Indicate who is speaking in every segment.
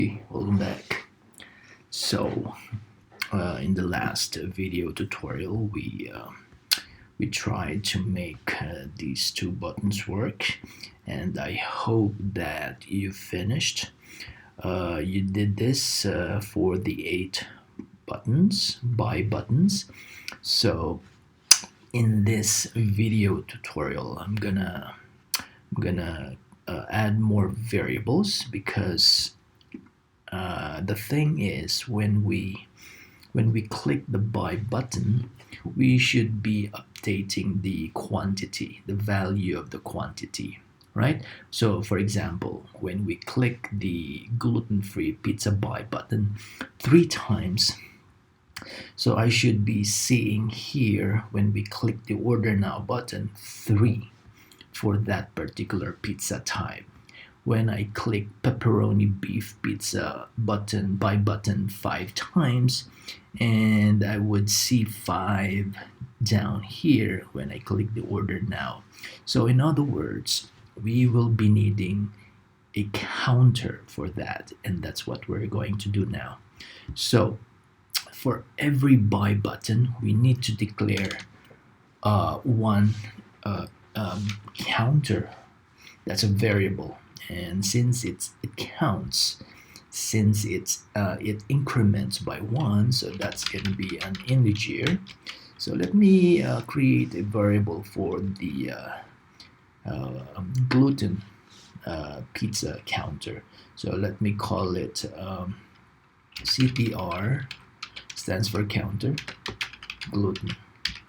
Speaker 1: Welcome back. So, in the last video tutorial, we tried to make these two buttons work, and I hope that you finished. You did this for the 8 buttons, by buttons. So, in this video tutorial, I'm gonna add more variables because the thing is, when we click the buy button, we should be updating the quantity, the value of the quantity, right? So for example, when we click the gluten-free pizza buy button 3 times, so I should be seeing here when we click the order now button 3 for that particular pizza type. When I click pepperoni beef pizza button buy button 5 times, and I would see 5 down here when I click the order now. So in other words, we will be needing a counter for that, and that's what we're going to do now. So for every buy button, we need to declare one counter. That's a variable, and since it counts, since it increments by 1, so that's going to be an integer. So let me create a variable for the gluten pizza counter. So let me call it CTR, stands for counter, gluten,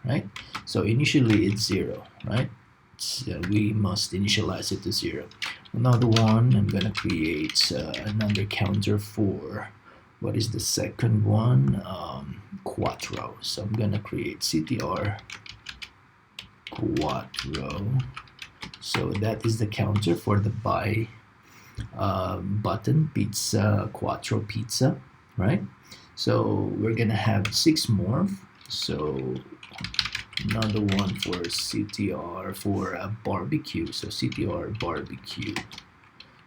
Speaker 1: right? So initially it's 0, right? So we must initialize it to 0. Another one, I'm gonna create another counter for, what is the second one? Quattro. So I'm gonna create CTR Quattro. So that is the counter for the buy button pizza, Quattro pizza, right? So we're gonna have 6 more. So another one for CTR for barbecue. So CTR barbecue.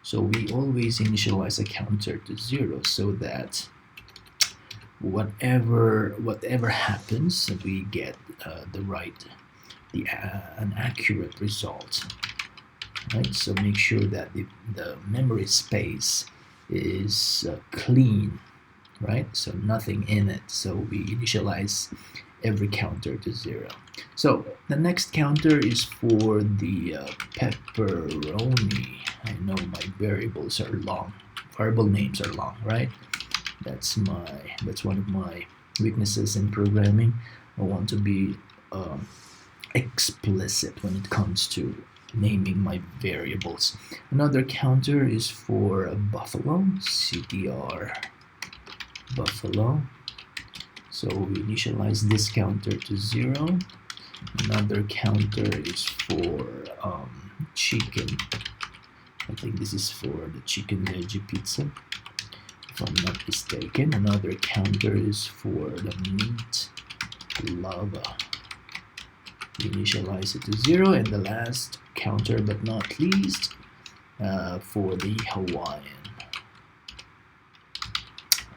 Speaker 1: So we always initialize a counter to 0 so that whatever happens, we get an accurate result. Right? So make sure that the memory space is clean, right? So nothing in it. So we initialize every counter to 0. So the next counter is for the pepperoni. I know my variables are long. Variable names are long, right? That's one of my weaknesses in programming. I want to be explicit when it comes to naming my variables. Another counter is for buffalo, CTR buffalo. So we initialize this counter to 0. Another counter is for chicken. I think this is for the chicken veggie pizza, if I'm not mistaken. Another counter is for the meat lava. We initialize it to 0. And the last counter, but not least, for the Hawaiian.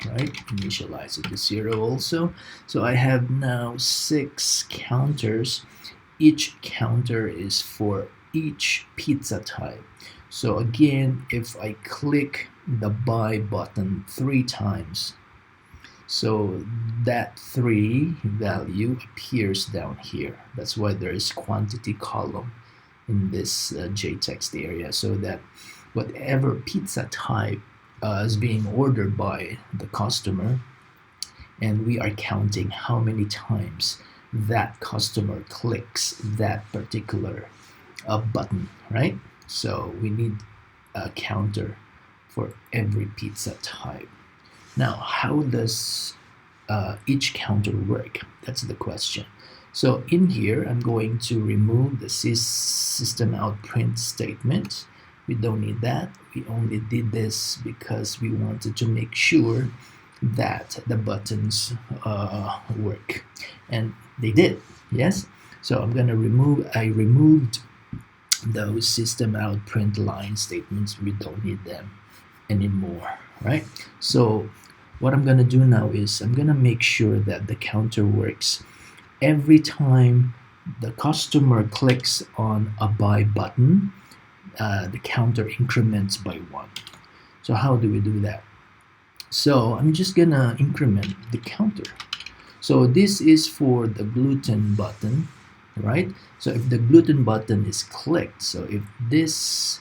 Speaker 1: Right, initialize it to 0 also. So I have now 6 counters. Each counter is for each pizza type. So again, if I click the buy button 3 times, so that 3 value appears down here. That's why there is quantity column in this JText area, so that whatever pizza type is being ordered by the customer, and we are counting how many times that customer clicks that particular button, right? So we need a counter for every pizza type. Now, how does each counter work? That's the question. So in here, I'm going to remove the system out print statement. We don't need that. We only did this because we wanted to make sure that the buttons work, and they did. Yes. So I'm gonna I removed those system out print line statements. We don't need them anymore. right? So what I'm gonna do now is I'm gonna make sure that the counter works every time the customer clicks on a buy button. The counter increments by 1. So how do we do that? So I'm just gonna increment the counter. So this is for the gluten button, right? So if the gluten button is clicked, so if this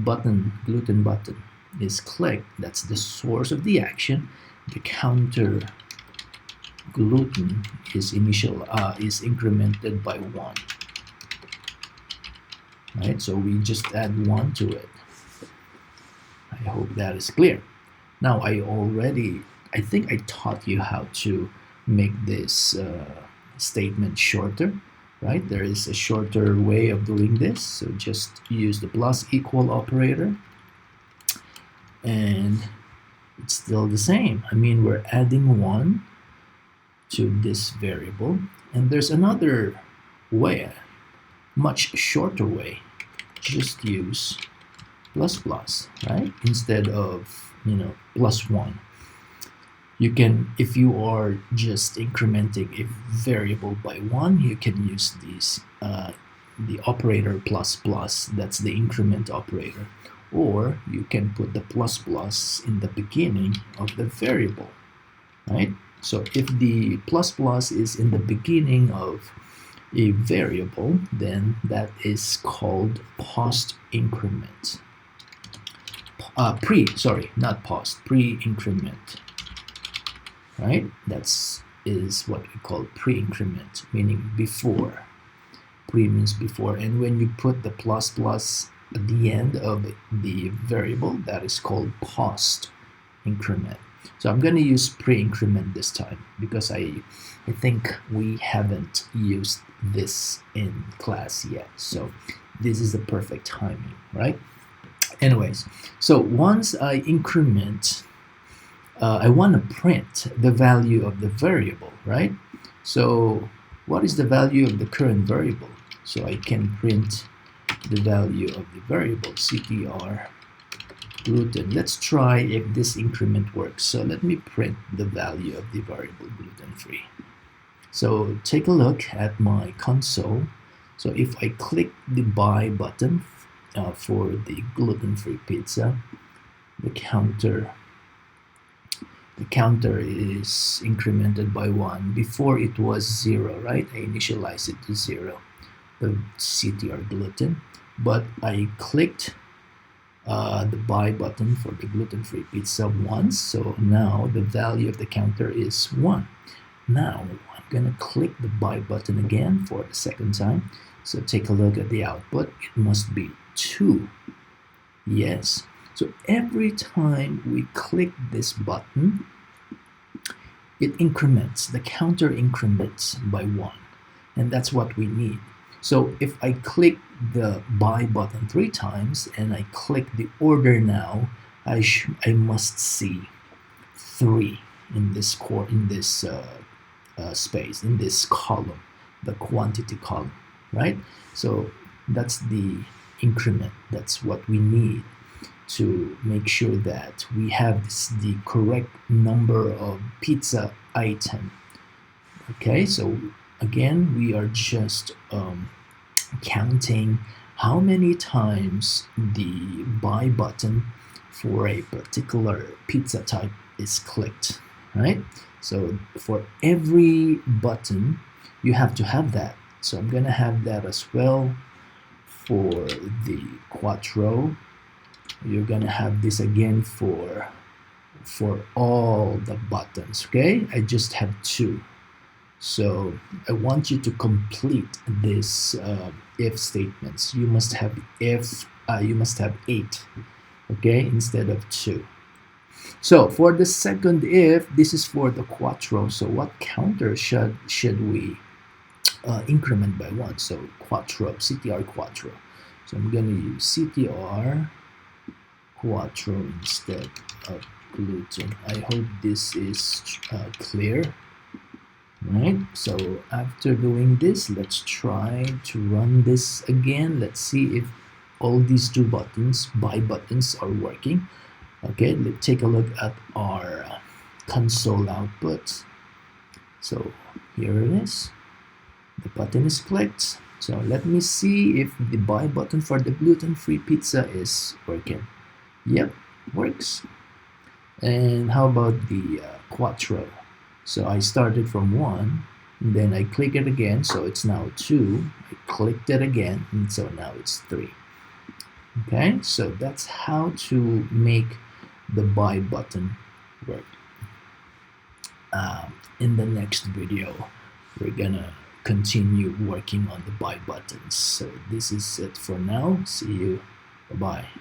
Speaker 1: gluten button is clicked, that's the source of the action. The counter gluten is incremented by 1, right? So we just add 1 to it. I hope that is clear. Now I think I taught you how to make this statement shorter, right? There is a shorter way of doing this. So just use the plus equal operator, and it's still the same. I mean, we're adding 1 to this variable, and there's another way, a much shorter way. Just use plus plus, right? Instead of, plus 1. You can, if you are just incrementing a variable by 1, you can use the operator plus plus, that's the increment operator. Or you can put the plus plus in the beginning of the variable, right? So if the plus plus is in the beginning of a variable, then that is called post increment. Pre-increment, right? Is what we call pre-increment, meaning before. Pre means before, and when you put the plus plus at the end of the variable, that is called post increment. So I'm going to use pre-increment this time because I think we haven't used this in class yet. So this is the perfect timing, right? Anyways, so once I increment, I want to print the value of the variable, right? So what is the value of the current variable? So I can print the value of the variable, ctr gluten. Let's try if this increment works. So let me print the value of the variable gluten-free. So take a look at my console. So if I click the buy button for the gluten-free pizza, the counter is incremented by 1. Before it was 0, right? I initialized it to 0, the CTR gluten, but I clicked the buy button for the gluten-free pizza once, so now the value of the counter is 1. Now I'm gonna click the buy button again for the second time. So take a look at the output. It must be 2. Yes. So every time we click this button, it increments, the counter increments by 1. And that's what we need. So if I click the buy button 3 times and I click the order now, I must see 3 in this space, in this column, the quantity column, right? So that's the increment. That's what we need to make sure that we have the correct number of pizza item. Okay, so again, we are just counting how many times the buy button for a particular pizza type is clicked, right? So for every button, you have to have that. So I'm gonna have that as well for the quattro. You're gonna have this again for all the buttons. Okay, I just have 2. So I want you to complete this if statements. You must have 8, okay, instead of 2. So for the second if, this is for the quattro. So what counter should we increment by 1? So quattro, CTR quattro. So I'm gonna use CTR quattro instead of gluten. I hope this is clear. Right, so after doing this, let's try to run this again. Let's see if all these 2 buttons, buy buttons, are working. Okay, let's take a look at our console output. So here it is. The button is clicked. So let me see if the buy button for the gluten-free pizza is working. Yep, works. And how about the quattro? So I started from 1, and then I click it again, so it's now 2. I clicked it again, and so now it's 3. Okay, so that's how to make the buy button work. In the next video, we're gonna continue working on the buy buttons. So this is it for now. See you. Bye-bye.